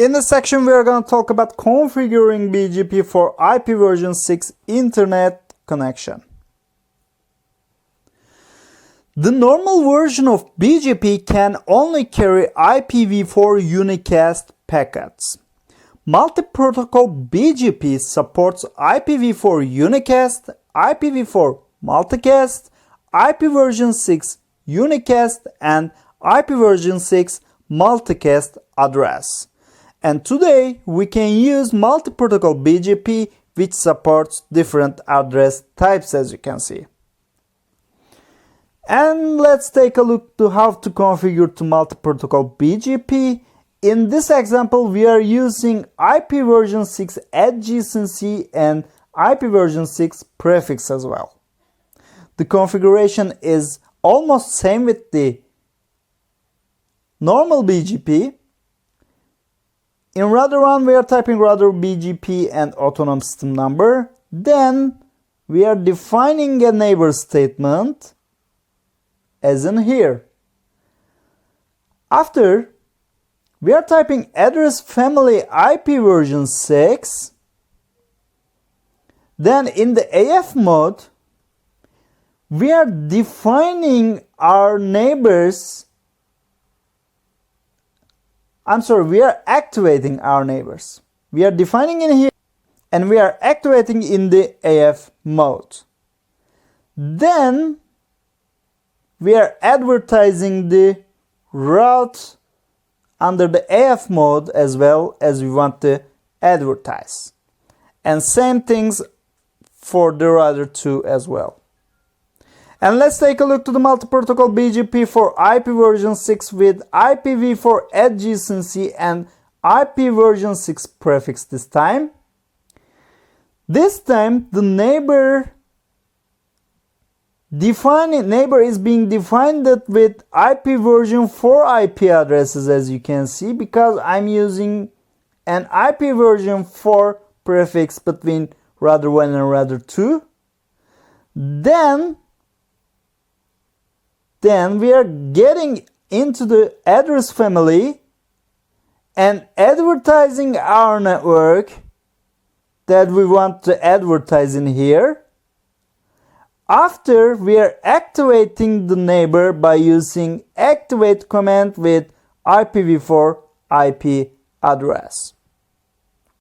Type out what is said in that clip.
In this section, we are going to talk about configuring BGP for IPv6 internet connection. The normal version of BGP can only carry IPv4 unicast packets. Multi-protocol BGP supports IPv4 unicast, IPv4 multicast, IPv6 unicast, and IPv6 multicast address. And today we can use multi-protocol BGP which supports different address types, as you can see. And let's take a look to how to configure to multi-protocol BGP. In this example, we are using IPv6 adjacency and IPv6 prefix as well. The configuration is almost same with the normal BGP. In router 1, we are typing router BGP and autonomous system number. Then we are defining a neighbor statement as in here. After, we are typing address family IPv6. Then in the AF mode, we are defining our neighbors. We are activating our neighbors. We are defining in here and we are activating in the AF mode. Then we are advertising the route under the AF mode as well as we want to advertise. And same things for the router 2 as well. And let's take a look to the multi-protocol BGP for IPv6 with IPv4 adjacency and IPv6 prefix this time. This time the neighbor is being defined with IPv4 IP addresses, as you can see, because I'm using an IPv4 prefix between router 1 and router 2. Then we are getting into the address family and advertising our network that we want to advertise in here. After, we are activating the neighbor by using activate command with IPv4 IP address.